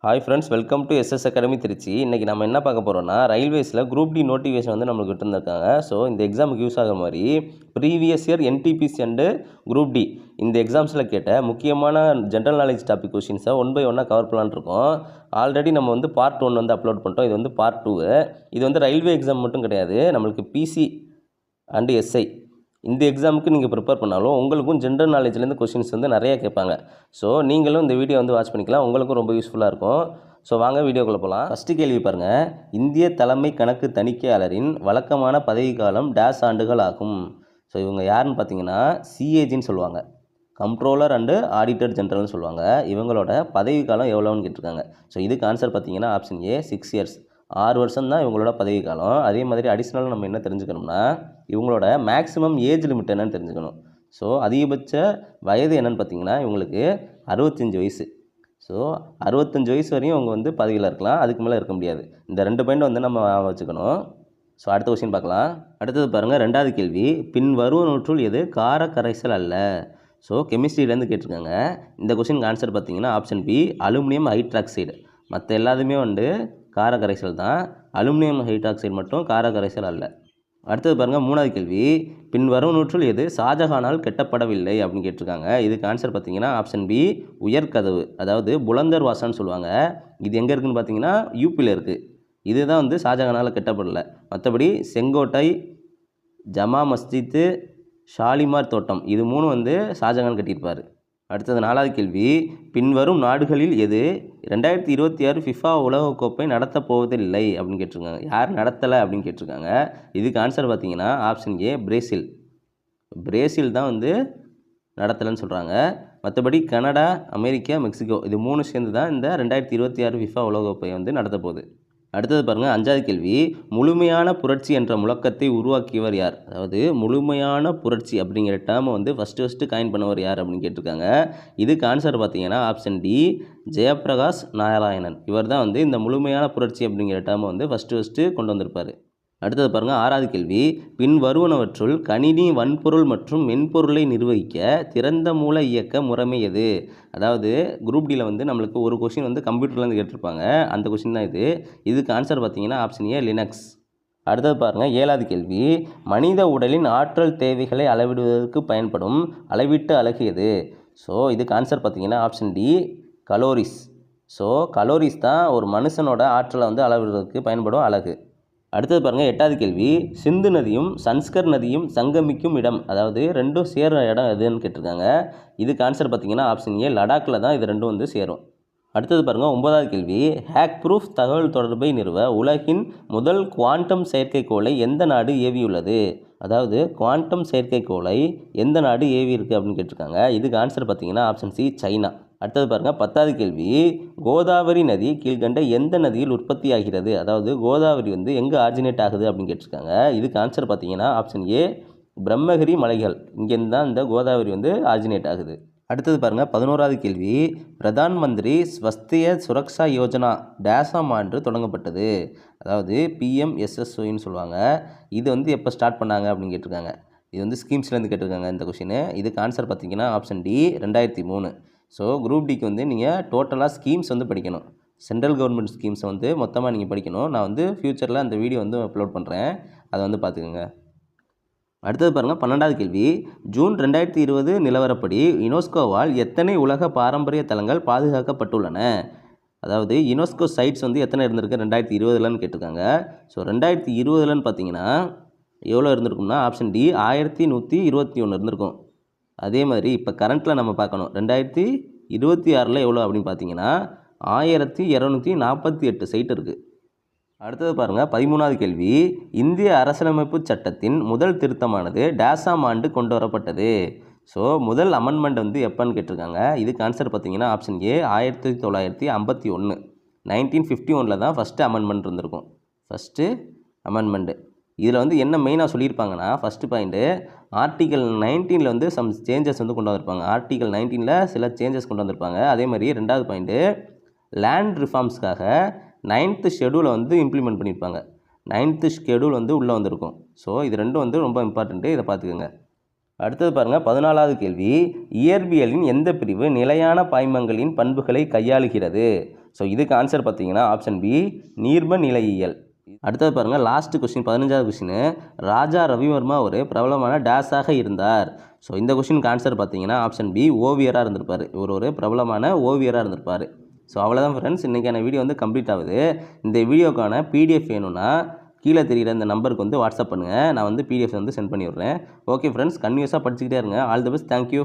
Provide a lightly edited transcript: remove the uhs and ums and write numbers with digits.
Hi friends, welcome to SS academy Trichy. இன்றைக்கி நம்ம என்ன பார்க்க போகிறோம்னா, ரயில்வேஸில் குரூப் டி நோட்டிஃபிகேஷன் வந்து நம்மளுக்கு விட்டுருந்துருக்காங்க. ஸோ இந்த எக்ஸாமுக்கு யூஸ் ஆகிற மாதிரி previous year NTPC and group D இந்த எக்ஸாம்ஸில் கேட்ட முக்கியமான ஜென்ரல் நாலேஜ் டாபிக் கொஷின்ஸை ஒன் பை ஒன்னாக கவர் பண்ணலான்னு இருக்கோம். ஆல்ரெடி நம்ம வந்து பார்ட் 1 வந்து அப்லோட் பண்ணிட்டோம். இது வந்து பார்ட் 2. இது வந்து ரயில்வே எக்ஸாம் மட்டும் கிடையாது, நம்மளுக்கு பிசி அண்டு எஸ்ஐ இந்த எக்ஸாமுக்கு நீங்கள் ப்ரிப்பேர் பண்ணாலும் உங்களுக்கும் ஜென்ரல் நாலேஜ்லேருந்து கொஷின்ஸ் வந்து நிறைய கேட்பாங்க. ஸோ நீங்களும் இந்த வீடியோ வந்து வாட்ச் பண்ணிக்கலாம், உங்களுக்கும் ரொம்ப யூஸ்ஃபுல்லாக இருக்கும். ஸோ வாங்க வீடியோக்குள்ளே போகலாம். ஃபஸ்ட்டு கேள்வி பாருங்கள். இந்திய தலைமை கணக்கு தணிக்கையாளரின் வழக்கமான பதவிக்காலம் டேஸ் ஆண்டுகள் ஆகும். ஸோ இவங்க யாருன்னு பார்த்தீங்கன்னா சிஏஜின்னு சொல்லுவாங்க, கம்ப்ட்ரோலர் அண்டு ஆடிட்டர் ஜென்ரல்னு சொல்லுவாங்க. இவங்களோட பதவிக்காலம் எவ்வளோன்னு கேட்டிருக்காங்க. ஸோ இதுக்கு ஆன்சர் பார்த்தீங்கன்னா ஆப்ஷன் ஏ 6 இயர்ஸ், 6 வருஷம் தான் இவங்களோட பதவி காலம். அதே மாதிரி அடிஷ்னலாக நம்ம என்ன தெரிஞ்சுக்கணும்னா இவங்களோட மேக்ஸிமம் ஏஜ் லிமிட் என்னன்னு தெரிஞ்சுக்கணும். ஸோ அதிகபட்ச வயது என்னென்னு பார்த்தீங்கன்னா இவங்களுக்கு 65 வயசு. ஸோ 65 வயசு வரையும் அவங்க வந்து பதவியில் இருக்கலாம், அதுக்கு மேலே இருக்க முடியாது. இந்த 2 பாயிண்ட் வந்து நம்ம வச்சுக்கணும். ஸோ அடுத்த கொஸ்டின் பார்க்கலாம். அடுத்தது பாருங்கள், 2வது கேள்வி. பின் வருவனவற்றுள் எது கார கரைசல் அல்ல? ஸோ கெமிஸ்ட்ரியிலேருந்து கேட்டிருக்காங்க. இந்த கொஸ்டினுக்கு ஆன்சர் பார்த்தீங்கன்னா ஆப்ஷன் பி அலுமினியம் ஹைட்ராக்சைடு. மற்ற எல்லாத்துமே வந்து கார கரைசல் தான், அலுமினியம் ஹைட்ராக்சைடு மட்டும் கார கரைசல் அல்ல. அடுத்தது பாருங்கள், 3வது கேள்வி. பின் வருவனவற்றுள் எது ஷாஜஹானால் கட்டப்படவில்லை அப்படின்னு கேட்டிருக்காங்க. இதுக்கு ஆன்சர் பார்த்தீங்கன்னா ஆப்ஷன் பி உயர்கதவு, அதாவது புலந்தர் வாசான்னு சொல்லுவாங்க. இது எங்கே இருக்குதுன்னு பார்த்தீங்கன்னா யூபியில் இருக்குது. இதுதான் வந்து ஷாஜஹானால் கட்டப்படலை. மற்றபடி செங்கோட்டை, ஜமா மஸ்ஜித்து, ஷாலிமார் தோட்டம் இது 3 வந்து ஷாஜஹான் கட்டியிருப்பார். அடுத்தது 4வது கேள்வி. பின்வரும் நாடுகளில் எது 2026 ஃபிஃபா உலகக்கோப்பை நடத்தப் போவதில்லை அப்படின்னு கேட்டிருக்காங்க. யார் நடத்தலை அப்படின்னு கேட்டிருக்காங்க. இதுக்கு ஆன்சர் பார்த்தீங்கன்னா ஆப்ஷன் ஏ பிரேசில். பிரேசில் தான் வந்து நடத்தலைன்னு சொல்கிறாங்க. மற்றபடி கனடா, அமெரிக்கா, மெக்சிகோ இது 3 சேர்ந்து தான் இந்த 2026 ஃபிஃபா உலகக்கோப்பை வந்து நடத்த போகுது. அடுத்தது பாருங்கள், 5வது கேள்வி. முழுமையான புரட்சி என்ற முழக்கத்தை உருவாக்கியவர் யார்? அதாவது முழுமையான புரட்சி அப்படிங்கிற டேர்மை வந்து ஃபஸ்ட்டு காயின் பண்ணவர் யார் அப்படின்னு கேட்டிருக்காங்க. இதுக்கு ஆன்சர் பார்த்தீங்கன்னா ஆப்ஷன் டி ஜெயபிரகாஷ் நாராயணன். இவர் தான் வந்து இந்த முழுமையான புரட்சி அப்படிங்கிற டேர்மை வந்து ஃபஸ்ட்டு கொண்டு வந்திருப்பார். அடுத்தது பாருங்கள், 6வது கேள்வி. பின் வருவனவற்றுள் கணினி வன்பொருள் மற்றும் மென்பொருளை நிர்வகிக்க திறந்த மூல இயக்க முறைமை எது? அதாவது குரூப் டியில் வந்து நம்மளுக்கு ஒரு கொஷின் வந்து கம்ப்யூட்டர்லேருந்து கேட்டிருப்பாங்க, அந்த கொஷின் தான் இது. இதுக்கு ஆன்சர் பார்த்தீங்கன்னா ஆப்ஷன் ஏ லினக்ஸ். அடுத்தது பாருங்கள், 7வது கேள்வி. மனித உடலின் ஆற்றல் தேவைகளை அளவிடுவதற்கு பயன்படும் அளவீட்டு அலகு எது? ஸோ இதுக்கு ஆன்சர் பார்த்தீங்கன்னா option D calories. So calories தான் ஒரு மனுஷனோட ஆற்றலை வந்து அளவிடுவதற்கு பயன்படும் அலகு. அடுத்தது பாருங்கள், 8வது கேள்வி. சிந்து நதியும் சன்ஸ்கர் நதியும் சங்கமிக்கும் இடம், அதாவது ரெண்டும் சேர்கிற இடம் எதுன்னு கேட்டிருக்காங்க. இதுக்கு ஆன்சர் பார்த்தீங்கன்னா ஆப்ஷன் ஏ லடாக்கில் தான் இது ரெண்டும் வந்து சேரும். அடுத்தது பாருங்கள், 9வது கேள்வி. ஹேக் ப்ரூஃப் தகவல் தொடர்பை நிறுவ உலகின் முதல் குவாண்டம் செயற்கைக்கோளை எந்த நாடு ஏவியுள்ளது? அதாவது குவாண்டம் செயற்கைக்கோளை எந்த நாடு ஏவி இருக்குது அப்படின்னு கேட்டிருக்காங்க. இதுக்கு ஆன்சர் பார்த்தீங்கன்னா ஆப்ஷன் சி சைனா. அடுத்தது பாருங்கள், 10வது கேள்வி. கோதாவரி நதி கீழ்கண்ட எந்த நதியில் உற்பத்தி ஆகிறது? அதாவது கோதாவரி வந்து எங்கே ஆரிஜினேட் ஆகுது அப்படின்னு கேட்டிருக்காங்க. இதுக்கு ஆன்சர் பார்த்தீங்கன்னா ஆப்ஷன் ஏ பிரம்மகிரி மலைகள், இங்கேருந்து தான் இந்த கோதாவரி வந்து ஆரிஜினேட் ஆகுது. அடுத்தது பாருங்கள், 11வது கேள்வி. பிரதான் மந்திரி ஸ்வஸ்திய சுரக்ஷா யோஜனா டேஸாம் ஆண்டு தொடங்கப்பட்டது? அதாவது பிஎம்எஸ்எஸ்ஒய்ன்னு சொல்லுவாங்க. இது வந்து எப்போ ஸ்டார்ட் பண்ணாங்க அப்படின்னு கேட்டிருக்காங்க. இது வந்து ஸ்கீம்ஸ்லேருந்து கேட்டிருக்காங்க இந்த கொஷின். இதுக்கு ஆன்சர் பார்த்தீங்கன்னா ஆப்ஷன் டி 2003. ஸோ குரூப் டிக்கு வந்து நீங்கள் டோட்டலாக ஸ்கீம்ஸ் வந்து படிக்கணும். சென்ட்ரல் கவர்மெண்ட் ஸ்கீம்ஸை வந்து மொத்தமாக நீங்கள் படிக்கணும். நான் வந்து ஃப்யூச்சரில் அந்த வீடியோ வந்து அப்லோட் பண்ணுறேன், அதை வந்து பார்த்துக்கோங்க. அடுத்தது பாருங்கள், 12வது கேள்வி. ஜூன் 2020 நிலவரப்படி யுனெஸ்கோவால் எத்தனை உலக பாரம்பரிய தலங்கள் பாதுகாக்கப்பட்டுள்ளன? அதாவது யுனெஸ்கோ சைட்ஸ் வந்து எத்தனை இருந்திருக்கு 2020லன்னு கேட்டிருக்காங்க. ஸோ 2020லன்னு பார்த்தீங்கன்னா எவ்வளோ இருந்திருக்கும்னா ஆப்ஷன் டி 1121 இருந்திருக்கும். அதே மாதிரி இப்போ கரண்ட்டில் நம்ம பார்க்கணும் 2026 எவ்வளோ அப்படின்னு பார்த்தீங்கன்னா 1248 சைட் இருக்குது. அடுத்தது பாருங்கள், 13வது கேள்வி. இந்திய அரசியலமைப்பு சட்டத்தின் முதல் திருத்தமானது டேஸாம் ஆண்டு கொண்டு வரப்பட்டது? ஸோ முதல் அமெண்ட்மெண்ட் வந்து எப்போன்னு கேட்டிருக்காங்க. இதுக்கு ஆன்சர் பார்த்தீங்கன்னா ஆப்ஷன் ஏ 1951. 1951 தான் ஃபஸ்ட்டு அமெண்ட்மெண்ட் இருந்திருக்கும். ஃபஸ்ட்டு அமெண்ட்மெண்ட்டு இதில் வந்து என்ன மெயினாக சொல்லியிருப்பாங்கன்னா, ஃபஸ்ட்டு பாயிண்ட்டு ஆர்டிகல் 19 வந்து சம் சேஞ்சஸ் வந்து கொண்டு வந்திருப்பாங்க. ஆர்டிகல் 19 சில சேஞ்சஸ் கொண்டு வந்திருப்பாங்க. அதே மாதிரி 2வது பாயிண்ட்டு லேண்ட் ரிஃபார்ம்ஸ்க்காக 9th ஷெடியூலை வந்து இம்ப்ளிமெண்ட் பண்ணியிருப்பாங்க. 9th ஷெடியூல் வந்து உள்ளே வந்திருக்கும். ஸோ இது ரெண்டும் வந்து ரொம்ப இம்பார்ட்டண்ட்டு, இதை பார்த்துக்கோங்க. அடுத்தது பாருங்கள், 14வது கேள்வி. இயற்பியலின் எந்த பிரிவு நிலையான பாய்மங்களின் பண்புகளை கையாளுகிறது? ஸோ இதுக்கு ஆன்சர் பார்த்தீங்கன்னா ஆப்ஷன் பி நீர்ம நிலையியல். அடுத்தது பாருங்கள், லாஸ்ட் கொஸ்டின் 15வது கொஸ்டின். ராஜா ரவிவர்மா ஒரு பிரபலமான டேஸாக இருந்தார். ஸோ இந்த கொஸ்டினுக்கு ஆன்சர் பார்த்தீங்கன்னா ஆப்ஷன் பி ஓவியராக இருந்திருப்பார். இவர் ஒரு பிரபலமான ஓவியராக இருந்திருப்பார். ஸோ அவ்வளோதான் ஃப்ரெண்ட்ஸ், இன்றைக்கான வீடியோ வந்து கம்ப்ளீட் ஆகுது. இந்த வீடியோக்கான பிடிஎஃப் வேணும்னா கீழே தெரிகிற இந்த நம்பருக்கு வந்து வாட்ஸ்அப் பண்ணுங்கள். நான் வந்து பிடிஎஃப் வந்து சென்ட் பண்ணி விட்றேன். ஓகே ஃப்ரெண்ட்ஸ், கன்டினியூஸாக படிச்சுக்கிட்டே இருங்க. All the best. தேங்க்யூ.